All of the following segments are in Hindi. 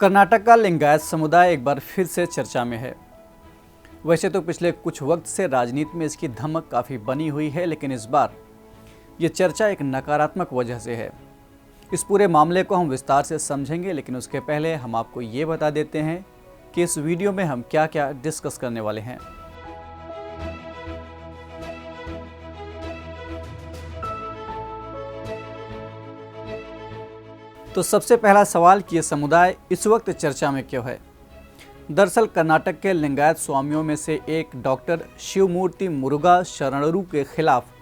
कर्नाटक का लिंगायत समुदाय एक बार फिर से चर्चा में है। वैसे तो पिछले कुछ वक्त से राजनीति में इसकी धमक काफ़ी बनी हुई है, लेकिन इस बार ये चर्चा एक नकारात्मक वजह से है। इस पूरे मामले को हम विस्तार से समझेंगे, लेकिन उसके पहले हम आपको ये बता देते हैं कि इस वीडियो में हम क्या क्या डिस्कस करने वाले हैं। तो सबसे पहला सवाल कि यह समुदाय इस वक्त चर्चा में क्यों है। दरअसल कर्नाटक के लिंगायत स्वामियों में से एक डॉक्टर शिवमूर्ति मुरुगा शरणरू के खिलाफ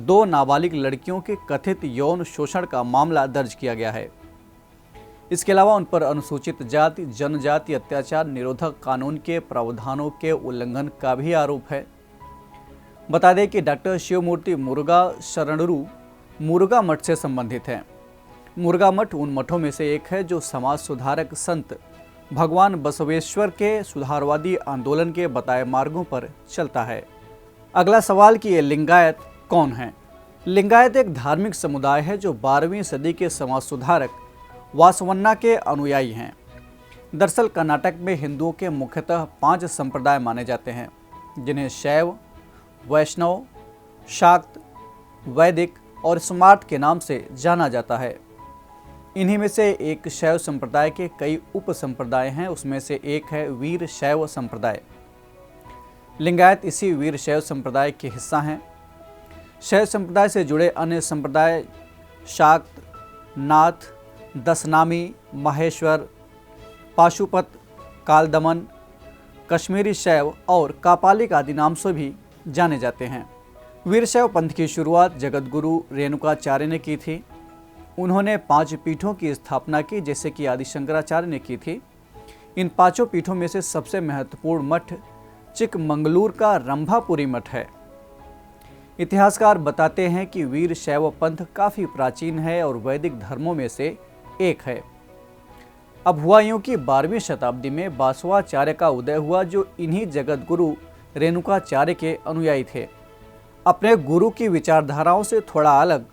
2 नाबालिग लड़कियों के कथित यौन शोषण का मामला दर्ज किया गया है। इसके अलावा उन पर अनुसूचित जाति जनजाति अत्याचार निरोधक कानून के प्रावधानों के उल्लंघन का भी आरोप है। बता दें कि डॉक्टर शिवमूर्ति मुरुगा शरणरू मुरुगा मठ से संबंधित हैं। मुरुगा मठ उन मठों में से एक है जो समाज सुधारक संत भगवान बसवेश्वर के सुधारवादी आंदोलन के बताए मार्गों पर चलता है। अगला सवाल कि ये लिंगायत कौन है। लिंगायत एक धार्मिक समुदाय है जो 12वीं सदी के समाज सुधारक वासवन्ना के अनुयायी हैं। दरअसल कर्नाटक में हिंदुओं के मुख्यतः 5 संप्रदाय माने जाते हैं, जिन्हें शैव, वैष्णव, शाक्त, वैदिक और स्मार्त के नाम से जाना जाता है। इन्हीं में से एक शैव संप्रदाय के कई उप संप्रदाय हैं। उसमें से एक है वीर शैव संप्रदाय। लिंगायत इसी वीर शैव संप्रदाय के हिस्सा हैं। शैव संप्रदाय से जुड़े अन्य संप्रदाय शाक्त, नाथ, दशनामी, माहेश्वर, पाशुपत, कालदमन, कश्मीरी शैव और कापालिक आदि नाम से भी जाने जाते हैं। वीरशैव पंथ की शुरुआत जगतगुरु रेणुकाचार्य ने की थी। उन्होंने 5 पीठों की स्थापना की, जैसे कि आदि शंकराचार्य ने की थी। इन 5 पीठों में से सबसे महत्वपूर्ण मठ चिकमंगलूर का रंभापुरी मठ है। इतिहासकार बताते हैं कि वीर शैव पंथ काफ़ी प्राचीन है और वैदिक धर्मों में से एक है। अब हुआ यूं कि 12वीं शताब्दी में बासवाचार्य का उदय हुआ, जो इन्हीं जगतगुरु रेणुकाचार्य के अनुयायी थे। अपने गुरु की विचारधाराओं से थोड़ा अलग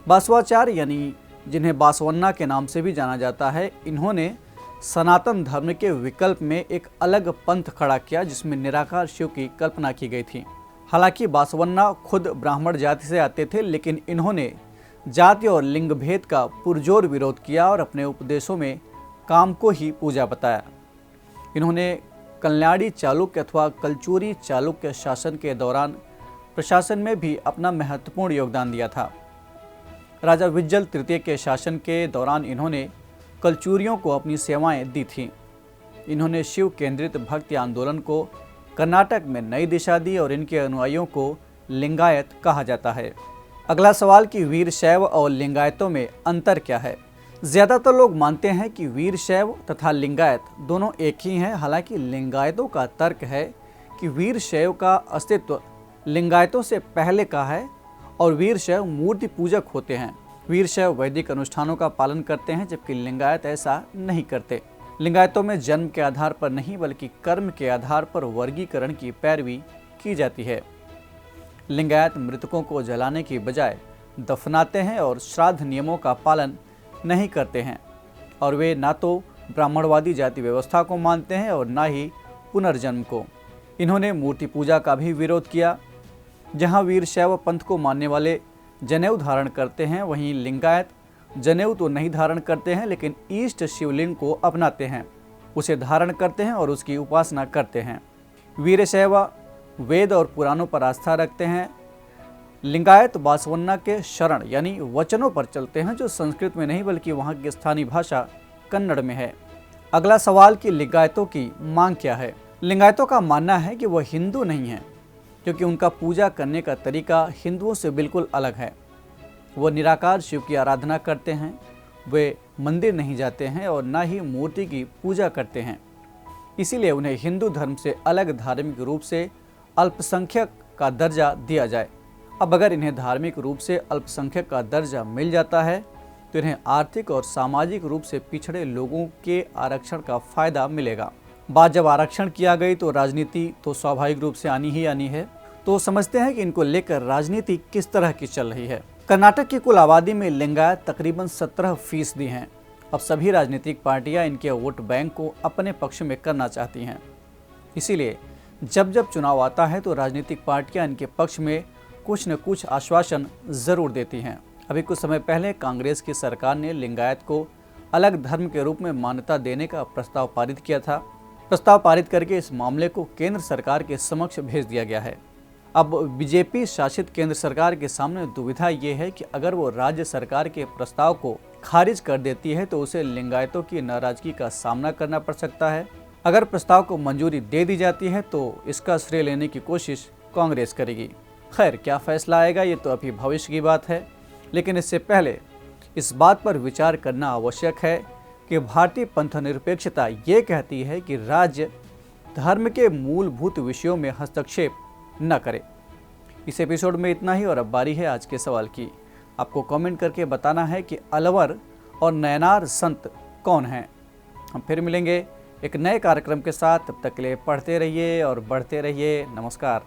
बासवाचार्य, यानी जिन्हें बासवन्ना के नाम से भी जाना जाता है, इन्होंने सनातन धर्म के विकल्प में एक अलग पंथ खड़ा किया, जिसमें निराकार शिव की कल्पना की गई थी। हालांकि बासवन्ना खुद ब्राह्मण जाति से आते थे, लेकिन इन्होंने जाति और लिंग भेद का पुरजोर विरोध किया और अपने उपदेशों में काम को ही पूजा बताया। इन्होंने कल्याणी चालुक्य अथवा कलचुरी चालुक्य शासन के दौरान प्रशासन में भी अपना महत्वपूर्ण योगदान दिया था। राजा विज्जल तृतीय के शासन के दौरान इन्होंने कलचुरियों को अपनी सेवाएं दी थीं। इन्होंने शिव केंद्रित भक्ति आंदोलन को कर्नाटक में नई दिशा दी और इनके अनुयायियों को लिंगायत कहा जाता है। अगला सवाल कि वीर शैव और लिंगायतों में अंतर क्या है। ज़्यादातर लोग मानते हैं कि वीर शैव तथा लिंगायत दोनों एक ही हैं। हालांकि लिंगायतों का तर्क है कि वीर शैव का अस्तित्व लिंगायतों से पहले का है और वीर शैव मूर्ति पूजक होते हैं। वीर शैव वैदिक अनुष्ठानों का पालन करते हैं, जबकि लिंगायत ऐसा नहीं करते। लिंगायतों में जन्म के आधार पर नहीं, बल्कि कर्म के आधार पर वर्गीकरण की पैरवी की जाती है। लिंगायत मृतकों को जलाने की बजाय दफनाते हैं और श्राद्ध नियमों का पालन नहीं करते हैं, और वे ना तो ब्राह्मणवादी जाति व्यवस्था को मानते हैं और ना ही पुनर्जन्म को। इन्होंने मूर्ति पूजा का भी विरोध किया। जहां वीर शैव पंथ को मानने वाले जनेऊ धारण करते हैं, वहीं लिंगायत जनेऊ तो नहीं धारण करते हैं, लेकिन ईष्ट शिवलिंग को अपनाते हैं, उसे धारण करते हैं और उसकी उपासना करते हैं। वीर शैव वेद और पुराणों पर आस्था रखते हैं। लिंगायत बासवन्ना के शरण यानी वचनों पर चलते हैं, जो संस्कृत में नहीं बल्कि वहाँ की स्थानीय भाषा कन्नड़ में है। अगला सवाल कि लिंगायतों की मांग क्या है। लिंगायतों का मानना है कि वह हिंदू नहीं है, क्योंकि उनका पूजा करने का तरीका हिंदुओं से बिल्कुल अलग है। वो निराकार शिव की आराधना करते हैं, वे मंदिर नहीं जाते हैं और ना ही मूर्ति की पूजा करते हैं। इसीलिए उन्हें हिंदू धर्म से अलग धार्मिक रूप से अल्पसंख्यक का दर्जा दिया जाए। अब अगर इन्हें धार्मिक रूप से अल्पसंख्यक का दर्जा मिल जाता है, तो इन्हें आर्थिक और सामाजिक रूप से पिछड़े लोगों के आरक्षण का फायदा मिलेगा। बात जब आरक्षण किया गई तो राजनीति तो स्वाभाविक रूप से आनी ही आनी है। तो समझते हैं कि इनको लेकर राजनीति किस तरह की चल रही है। कर्नाटक की कुल आबादी में लिंगायत तकरीबन 17% हैं अब सभी राजनीतिक पार्टियां इनके वोट बैंक को अपने पक्ष में करना चाहती हैं। इसीलिए जब जब चुनाव आता है तो राजनीतिक पार्टियां इनके पक्ष में कुछ न कुछ आश्वासन जरूर देती हैं। अभी कुछ समय पहले कांग्रेस की सरकार ने लिंगायत को अलग धर्म के रूप में मान्यता देने का प्रस्ताव पारित किया था। प्रस्ताव पारित करके इस मामले को केंद्र सरकार के समक्ष भेज दिया गया है। अब बीजेपी शासित केंद्र सरकार के सामने दुविधा ये है कि अगर वो राज्य सरकार के प्रस्ताव को खारिज कर देती है तो उसे लिंगायतों की नाराजगी का सामना करना पड़ सकता है। अगर प्रस्ताव को मंजूरी दे दी जाती है तो इसका श्रेय लेने की कोशिश कांग्रेस करेगी। खैर, क्या फैसला आएगा ये तो अभी भविष्य की बात है, लेकिन इससे पहले इस बात पर विचार करना आवश्यक है कि भारतीय पंथनिरपेक्षता ये कहती है कि राज्य धर्म के मूलभूत विषयों में हस्तक्षेप न करे। इस एपिसोड में इतना ही और अब बारी है आज के सवाल की। आपको कमेंट करके बताना है कि अलवर और नयनार संत कौन हैं। हम फिर मिलेंगे एक नए कार्यक्रम के साथ। तब तक के लिए पढ़ते रहिए और बढ़ते रहिए। नमस्कार।